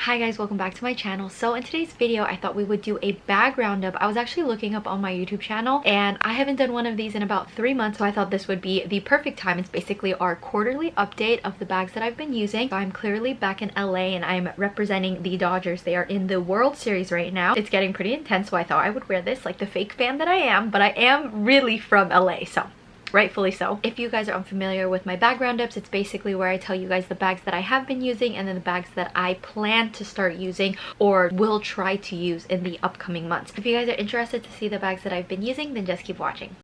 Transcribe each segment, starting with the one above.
Hi guys, welcome back to my channel. So in today's video I thought we would do a bag roundup. I was actually looking up on my YouTube channel and I haven't done one of these in about 3 months, so I thought this would be the perfect time. It's basically our quarterly update of the bags that I've been using. So I'm clearly back in LA and I'm representing the Dodgers. They are in the World Series right now. It's getting pretty intense, so I thought I would wear this like the fake fan that I am, but I am really from LA, so rightfully so. If you guys are unfamiliar with my bag roundups, it's basically where I tell you guys the bags that I have been using and then the bags that I plan to start using or will try to use in the upcoming months. If you guys are interested to see the bags that I've been using, then just keep watching.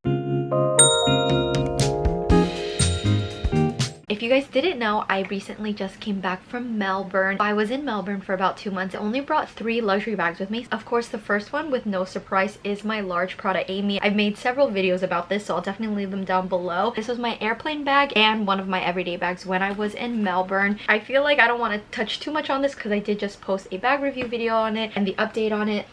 If you guys didn't know, I recently just came back from Melbourne. I was in Melbourne for about 2 months. I only brought 3 luxury bags with me. Of course, the first one, with no surprise, is my large Prada Amy. I've made several videos about this, so I'll definitely leave them down below. This was my airplane bag and one of my everyday bags when I was in Melbourne. I feel like I don't want to touch too much on this because I did just post a bag review video on it and the update on it.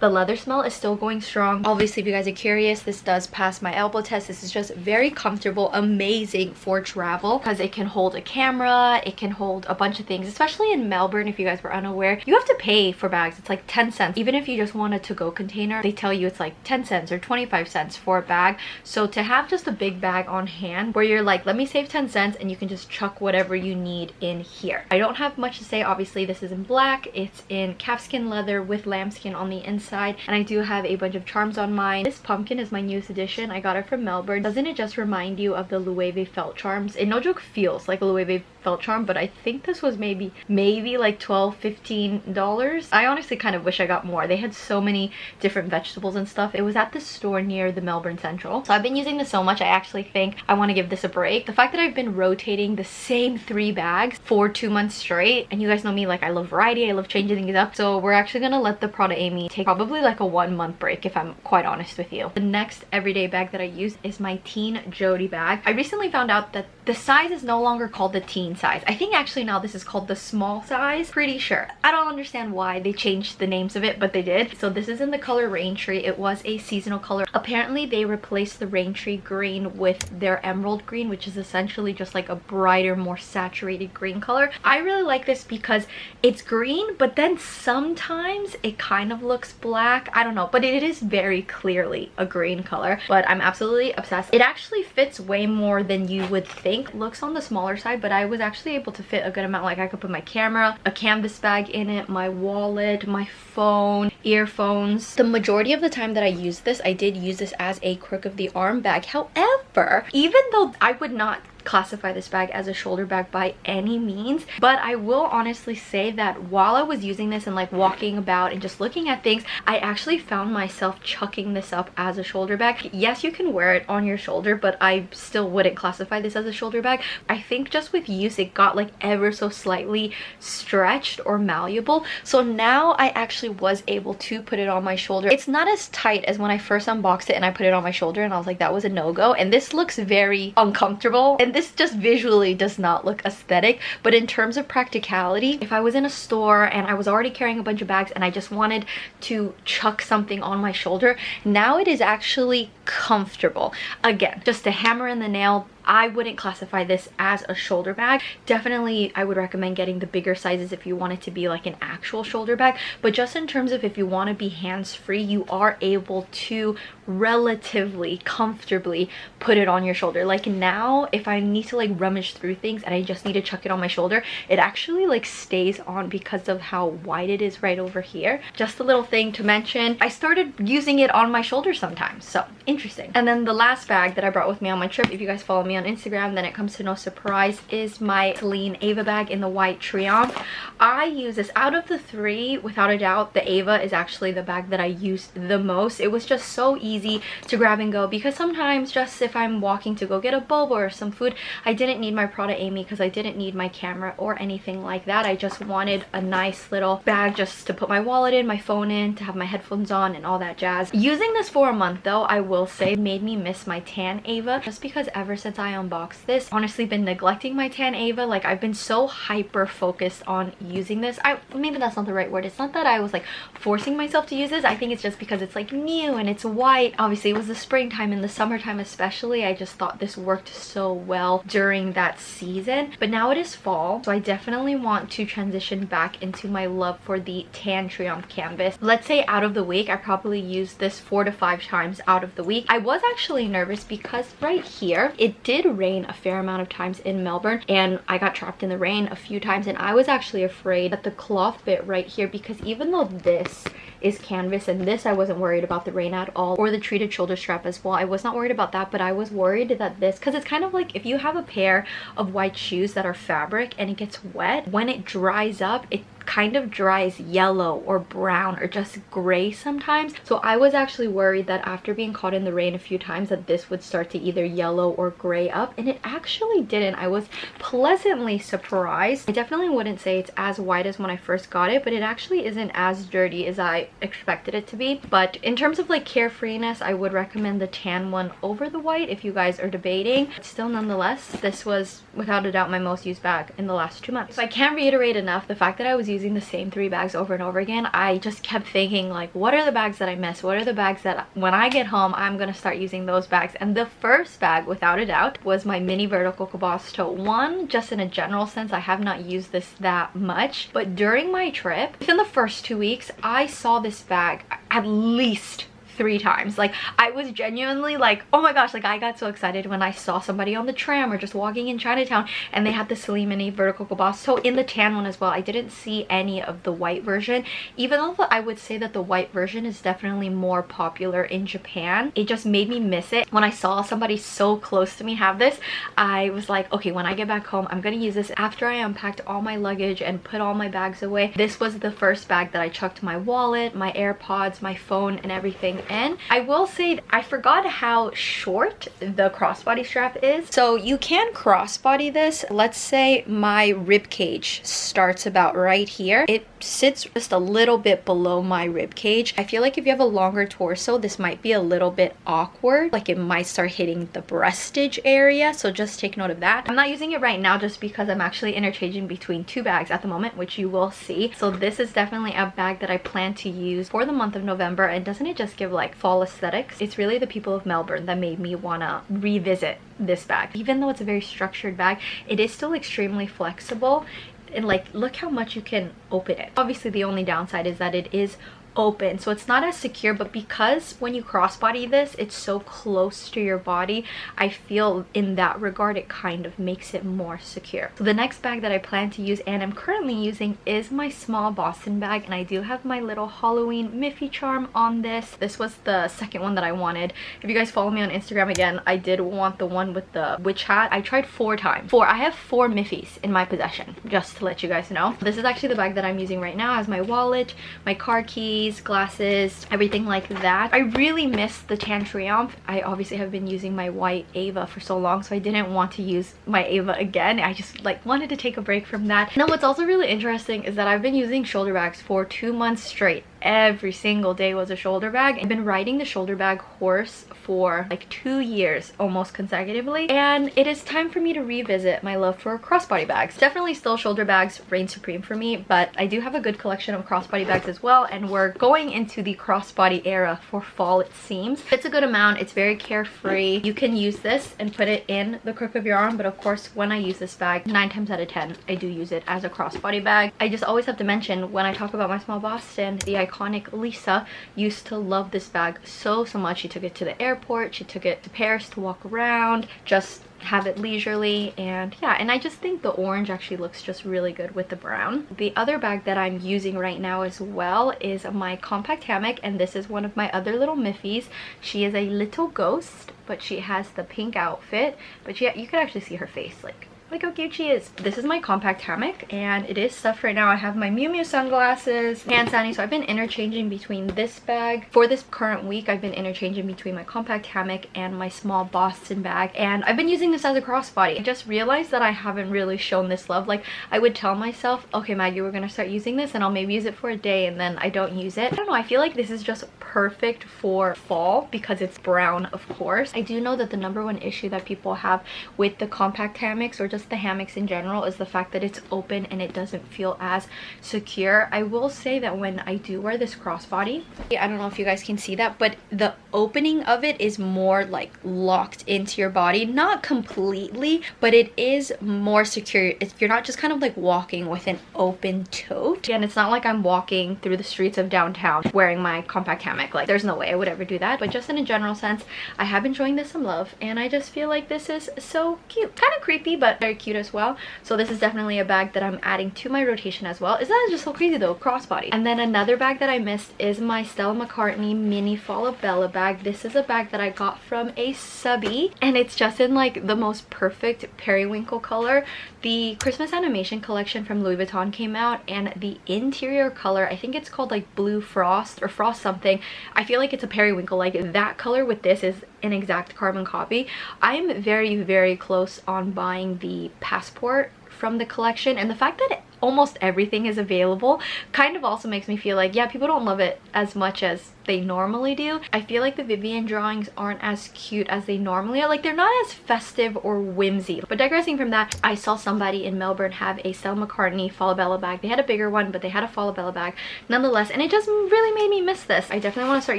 The leather smell is still going strong. Obviously, if you guys are curious, this does pass my elbow test. This is just very comfortable, amazing for travel because it can hold a camera, it can hold a bunch of things, especially in Melbourne. If you guys were unaware, you have to pay for bags. It's like 10 cents. Even if you just want a to-go container, they tell you it's like 10 cents or 25 cents for a bag. So to have just a big bag on hand where you're like, let me save 10 cents and you can just chuck whatever you need in here. I don't have much to say. Obviously, this is in black. It's in calfskin leather with lambskin on the inside. And I do have a bunch of charms on mine. This pumpkin is my newest addition. I got it from Melbourne. Doesn't it just remind you of the Loewe felt charms? It no joke feels like a Loewe felt charm, but I think this was maybe like $12–15. I honestly kind of wish I got more. They had so many different vegetables and stuff. It was at the store near the Melbourne Central. So I've been using this so much, I actually think I want to give this a break. The fact that I've been rotating the same 3 bags for 2 months straight, and you guys know me, like I love variety, I love changing things up. So we're actually gonna let the Prada Amy take probably like a 1-month break, if I'm quite honest with you. The next everyday bag that I use is my teen Jodie bag. I recently found out that the size is no longer called the teen size. I think actually now this is called the small size. Pretty sure. I don't understand why they changed the names of it, but they did. So this is in the color Rain Tree. It was a seasonal color. Apparently they replaced the Rain Tree green with their emerald green, which is essentially just like a brighter, more saturated green color. I really like this because it's green, but then sometimes it kind of looks black. I don't know, but it is very clearly a green color. But I'm absolutely obsessed. It actually fits way more than you would think. Looks on the smaller side, but I was actually able to fit a good amount. Like I could put my camera, a canvas bag in it, my wallet, my phone, earphones. The majority of the time that I used this, I did use this as a crook of the arm bag. However, even though I would not classify this bag as a shoulder bag by any means, but I will honestly say that while I was using this and like walking about and just looking at things, I actually found myself chucking this up as a shoulder bag. Yes, you can wear it on your shoulder, but I still wouldn't classify this as a shoulder bag. I think just with use it got like ever so slightly stretched or malleable, so now I actually was able to put it on my shoulder. It's not as tight as when I first unboxed it and I put it on my shoulder and I was like, that was a no-go, and this looks very uncomfortable and this just visually does not look aesthetic. But in terms of practicality, if I was in a store and I was already carrying a bunch of bags and I just wanted to chuck something on my shoulder, now it is actually comfortable. Again, just a hammer in the nail. I wouldn't classify this as a shoulder bag. Definitely, I would recommend getting the bigger sizes if you want it to be like an actual shoulder bag. But just in terms of if you want to be hands-free, you are able to relatively comfortably put it on your shoulder. Like now, if I need to like rummage through things and I just need to chuck it on my shoulder, it actually like stays on because of how wide it is right over here. Just a little thing to mention. I started using it on my shoulder sometimes, so interesting. And then the last bag that I brought with me on my trip, if you guys follow me on Instagram, then it comes to no surprise, is my Celine Ava bag in the white Triumph. I use this out of the 3, without a doubt. The Ava is actually the bag that I used the most. It was just so easy to grab and go because sometimes just if I'm walking to go get a boba or some food, I didn't need my Prada Amy because I didn't need my camera or anything like that. I just wanted a nice little bag just to put my wallet in, my phone in, to have my headphones on and all that jazz. Using this for a month though, I will say, made me miss my tan Ava just because ever since I unboxed this. Honestly been neglecting my tan Ava. Like I've been so hyper focused on using this. Maybe that's not the right word. It's not that I was like forcing myself to use this. I think it's just because it's like new and it's white. Obviously it was the springtime and the summertime especially. I just thought this worked so well during that season. But now it is fall, so I definitely want to transition back into my love for the tan Triumph canvas. Let's say out of the week I probably use this 4 to 5 times out of the week. I was actually nervous because right here it did rain a fair amount of times in Melbourne and I got trapped in the rain a few times, and I was actually afraid that the cloth bit right here, because even though this is canvas and this I wasn't worried about the rain at all, or the treated shoulder strap as well, I was not worried about that, but I was worried that this, because it's kind of like if you have a pair of white shoes that are fabric and it gets wet, when it dries up it kind of dries yellow or brown or just gray sometimes. So I was actually worried that after being caught in the rain a few times that this would start to either yellow or gray up, and it actually didn't. I was pleasantly surprised. I definitely wouldn't say it's as white as when I first got it, but it actually isn't as dirty as I expected it to be. But in terms of like carefreeness, I would recommend the tan one over the white if you guys are debating. But still, nonetheless, this was without a doubt my most used bag in the last 2 months. So I can't reiterate enough the fact that I was using the same 3 bags over and over again. I just kept thinking like, what are the bags that I miss? What are the bags that when I get home I'm gonna start using those bags? And the first bag without a doubt was my mini vertical cabas tote. One, just in a general sense, I have not used this that much, but during my trip within the first 2 weeks I saw this bag at least 3 times. Like I was genuinely like, oh my gosh, like I got so excited when I saw somebody on the tram or just walking in Chinatown and they had the Celine Ava vertical cabas. So in the tan one as well, I didn't see any of the white version, even though I would say that the white version is definitely more popular in Japan. It just made me miss it. When I saw somebody so close to me have this, I was like, okay, when I get back home I'm gonna use this. After I unpacked all my luggage and put all my bags away, this was the first bag that I chucked my wallet, my AirPods, my phone and everything in. I will say I forgot how short the crossbody strap is. So you can crossbody this. Let's say my rib cage starts about right here. It sits just a little bit below my rib cage. I feel like if you have a longer torso, this might be a little bit awkward. Like it might start hitting the breastage area. So just take note of that. I'm not using it right now just because I'm actually interchanging between 2 bags at the moment, which you will see. So this is definitely a bag that I plan to use for the month of November. And doesn't it just give like fall aesthetics? It's really the people of Melbourne that made me wanna revisit this bag. Even though it's a very structured bag, it is still extremely flexible. And like, look how much you can open it. Obviously the only downside is that it is open, so it's not as secure, but because when you crossbody this it's so close to your body, I feel in that regard it kind of makes it more secure. So the next bag that I plan to use and I'm currently using is my small Boston bag, and I do have my little Halloween Miffy charm on this. This was the second one that I wanted. If you guys follow me on Instagram, again, I did want the one with the witch hat. I tried 4 times. I have 4 Miffys in my possession, just to let you guys know. This is actually the bag that I'm using right now. It has my wallet, my car keys, glasses, everything like that. I really miss the tan Triumph. I obviously have been using my white Ava for so long, so I didn't want to use my Ava again. I just like wanted to take a break from that. Now what's also really interesting is that I've been using shoulder bags for 2 months straight. Every single day was a shoulder bag. I've been riding the shoulder bag horse for like 2 years almost consecutively, and it is time for me to revisit my love for crossbody bags. Definitely still shoulder bags reign supreme for me, but I do have a good collection of crossbody bags as well, and we're going into the crossbody era for fall, it seems. It's a good amount. It's very carefree. You can use this and put it in the crook of your arm, but of course when I use this bag, 9 times out of 10 I do use it as a crossbody bag. I just always have to mention when I talk about my small Boston, the iconic Lisa used to love this bag so much. She took it to the airport, she took it to Paris to walk around, just have it leisurely, and yeah, and I just think the orange actually looks just really good with the brown. The other bag that I'm using right now as well is my compact hammock, and this is one of my other little Miffys. She is a little ghost, but she has the pink outfit, but yeah, you can actually see her face like Look how cute she is. This is my compact hammock and it is stuffed right now. I have my Miu Miu sunglasses, hand sanitizer. So I've been interchanging between this bag. For this current week, I've been interchanging between my compact hammock and my small Boston bag. And I've been using this as a crossbody. I just realized that I haven't really shown this love. Like, I would tell myself, okay, Maggie, we're gonna start using this and I'll maybe use it for a day and then I don't use it. I don't know, I feel like this is just perfect for fall because it's brown, of course. I do know that the #1 issue that people have with the compact hammocks or just the hammocks in general is the fact that it's open and it doesn't feel as secure. I will say that when I do wear this crossbody, I don't know if you guys can see that, but the opening of it is more like locked into your body. Not completely, but it is more secure. You're not just kind of like walking with an open tote. And it's not like I'm walking through the streets of downtown wearing my compact hammock. Like, there's no way I would ever do that. But just in a general sense, I have been showing this some love and I just feel like this is so cute. Kind of creepy, but very cute as well. So this is definitely a bag that I'm adding to my rotation as well. Is that just so crazy though? Crossbody. And then another bag that I missed is my Stella McCartney mini Falabella bag. This is a bag that I got from a subby and it's just in like the most perfect periwinkle color. The Christmas animation collection from Louis Vuitton came out and the interior color, I think it's called like Blue Frost or Frost something. I feel like it's a periwinkle. Like, that color with this is an exact carbon copy. I'm very close on buying the passport from the collection, and the fact that almost everything is available kind of also makes me feel like, yeah, people don't love it as much as they normally do. I feel like the Vivienne drawings aren't as cute as they normally are. Like, they're not as festive or whimsy. But digressing from that, I saw somebody in Melbourne have a Stella McCartney Falabella bag. They had a bigger one, but they had a Falabella bag nonetheless, and it just really made me miss this. I definitely want to start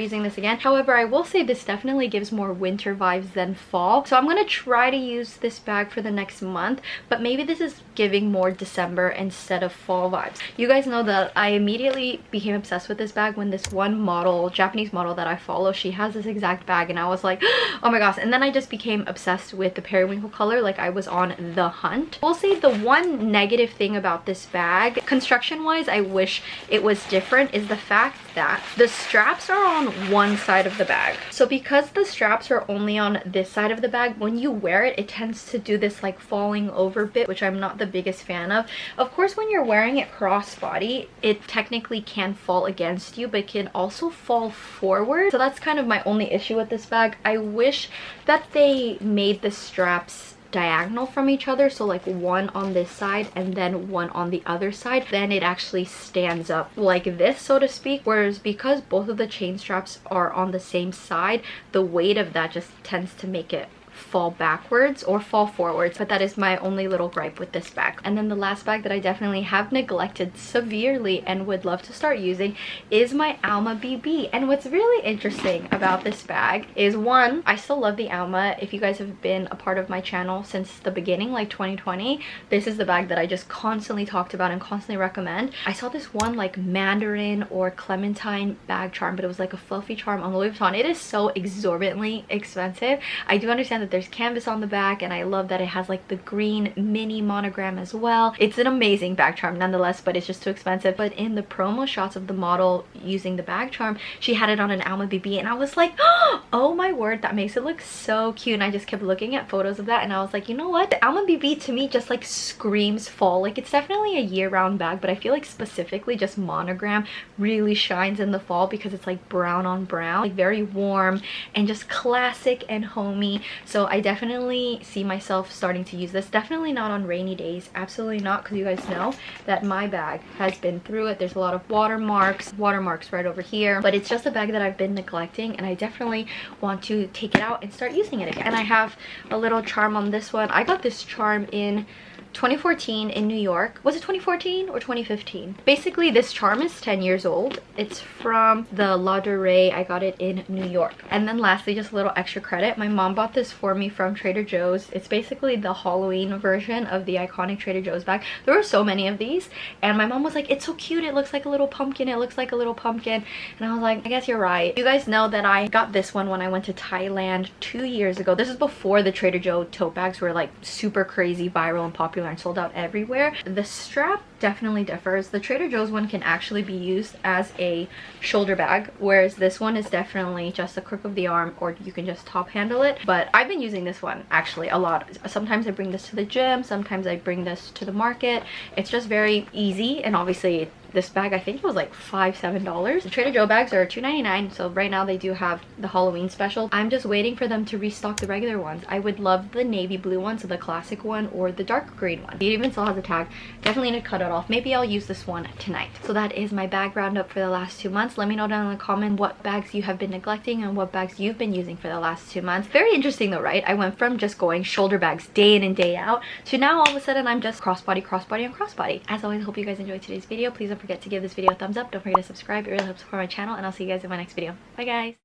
using this again. However, I will say this definitely gives more winter vibes than fall. So I'm going to try to use this bag for the next month, but maybe this is giving more December instead of fall vibes. You guys know that I immediately became obsessed with this bag when this one model, Japanese model that I follow, she has this exact bag, and I was like, oh my gosh. And then I just became obsessed with the periwinkle color. Like, I was on the hunt. We'll say the one negative thing about this bag, construction wise, I wish it was different, is the fact that the straps are on one side of the bag. So because the straps are only on this side of the bag, when you wear it, it tends to do this like falling over bit, which I'm not the biggest fan of. Of course, when you're wearing it crossbody, it technically can fall against you, but it can also fall forward. So that's kind of my only issue with this bag. I wish that they made the straps diagonal from each other, so like one on this side and then one on the other side, then it actually stands up like this, so to speak. Whereas because both of the chain straps are on the same side, the weight of that just tends to make it fall backwards or fall forwards. But that is my only little gripe with this bag. And then the last bag that I definitely have neglected severely and would love to start using is my Alma BB. And what's really interesting about this bag is, one, I still love the Alma. If you guys have been a part of my channel since the beginning, like 2020, this is the bag that I just constantly talked about and constantly recommend. I saw this one like mandarin or clementine bag charm, but it was like a fluffy charm on Louis Vuitton. It is so exorbitantly expensive. I do understand that there's canvas on the back, and I love that it has like the green mini monogram as well. It's an amazing bag charm nonetheless, but it's just too expensive. But in the promo shots of the model using the bag charm, she had it on an Alma BB, and I was like, oh my word, that makes it look so cute. And I just kept looking at photos of that, and I was like, you know what, the Alma BB to me just like screams fall. Like, it's definitely a year-round bag, but I feel like specifically just monogram really shines in the fall because it's like brown on brown, like very warm and just classic and homey. So I definitely see myself starting to use this. Definitely not on rainy days, absolutely not, because you guys know that my bag has been through it. There's a lot of watermarks right over here, but it's just a bag that I've been neglecting, and I definitely want to take it out and start using it again. And I have a little charm on this one. I got this charm in 2014 in New York. Was it 2014 or 2015? Basically, this charm is 10 years old. It's from the La Durée. I got it in New York. And then lastly, just a little extra credit. My mom bought this for me from Trader Joe's. It's basically the Halloween version of the iconic Trader Joe's bag. There were so many of these, and my mom was like, it's so cute. It looks like a little pumpkin. It looks like a little pumpkin. And I was like, I guess you're right. You guys know that I got this one when I went to Thailand 2 years ago. This is before the Trader Joe tote bags were like super crazy viral and popular and sold out everywhere. The strap definitely differs. The Trader Joe's one can actually be used as a shoulder bag, whereas this one is definitely just a crook of the arm, or you can just top handle it. But I've been using this one actually a lot. Sometimes I bring this to the gym, sometimes I bring this to the market. It's just very easy, and obviously this bag, I think it was like $7. The Trader Joe bags are $2.99, so right now they do have the Halloween special. I'm just waiting for them to restock the regular ones. I would love the navy blue one, so the classic one, or the dark green one. It even still has a tag. Definitely need to cut it off. Maybe I'll use this one tonight. So that is my bag roundup for the last 2 months. Let me know down in the comment what bags you have been neglecting and what bags you've been using for the last 2 months. Very interesting though, right? I went from just going shoulder bags day in and day out to now all of a sudden I'm just crossbody, crossbody, and crossbody. As always, I hope you guys enjoyed today's video. Please don't forget to give this video a thumbs up. Don't forget to subscribe. It really helps support my channel, and I'll see you guys in my next video. Bye guys.